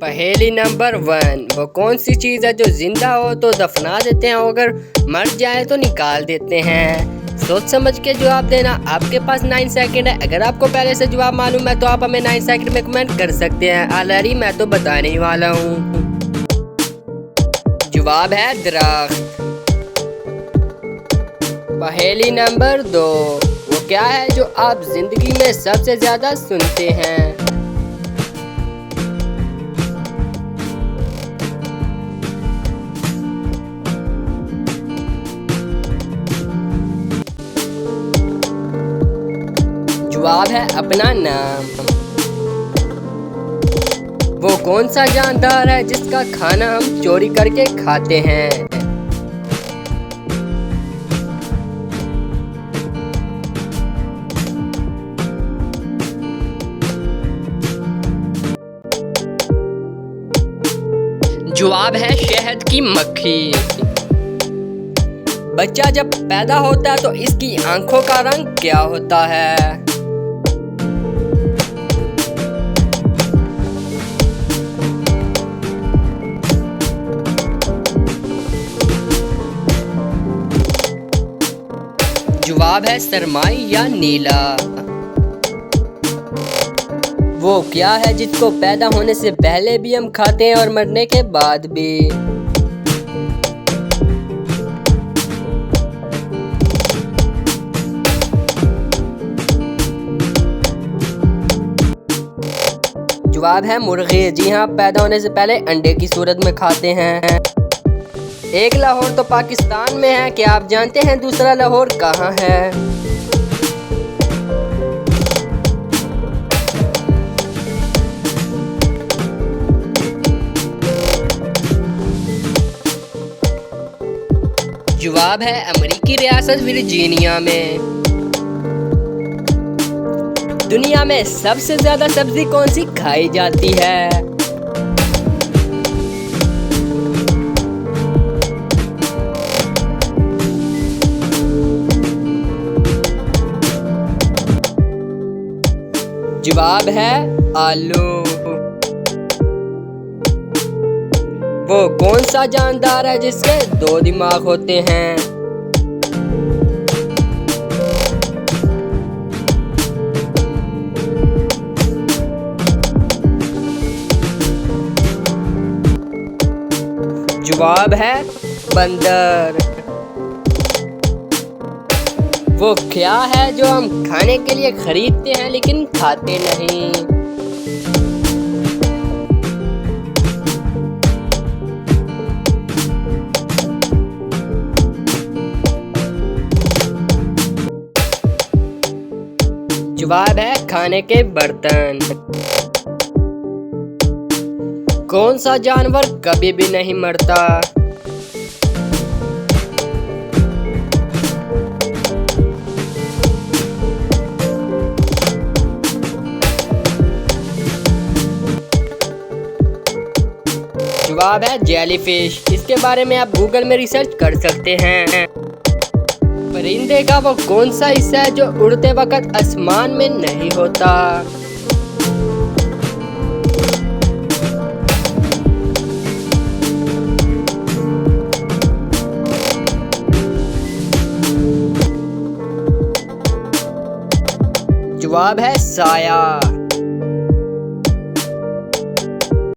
पहेली नंबर 1, वो कौन सी चीज़ है जो जिंदा हो तो दफना देते हैं और अगर मर जाए तो निकाल देते हैं। सोच समझ के जवाब देना। आपके पास 9 सेकंड है। अगर आपको पहले से जवाब मालूम है तो आप हमें 9 सेकंड में कमेंट कर सकते हैं। ऑलरेडी मैं तो बताने ही वाला हूँ। जवाब है दरख्त। पहेली नंबर 2, वो क्या है जो आप जिंदगी में सबसे ज्यादा सुनते हैं। जवाब है अपना नाम। वो कौन सा जानदार है जिसका खाना हम चोरी करके खाते हैं। जवाब है शहद की मक्खी। बच्चा जब पैदा होता है तो इसकी आंखों का रंग क्या होता है। जवाब है सरमाई या नीला। वो क्या है जिसको पैदा होने से पहले भी हम खाते हैं और मरने के बाद भी। जवाब है मुर्गी। जी हाँ, पैदा होने से पहले अंडे की सूरत में खाते हैं। एक लाहौर तो पाकिस्तान में है, क्या आप जानते हैं दूसरा लाहौर कहाँ है। जवाब है अमेरिकी रियासत वर्जीनिया में। दुनिया में सबसे ज्यादा सब्जी कौन सी खाई जाती है। जवाब है आलू। वो कौन सा जानदार है जिसके 2 दिमाग होते हैं। जवाब है बंदर। वो क्या है जो हम खाने के लिए खरीदते हैं लेकिन खाते नहीं। जवाब है खाने के बर्तन। कौन सा जानवर कभी भी नहीं मरता। जवाब है जेलीफिश। इसके बारे में आप गूगल में रिसर्च कर सकते हैं। परिंदे का वो कौन सा हिस्सा है जो उड़ते वक्त आसमान में नहीं होता। जवाब है साया।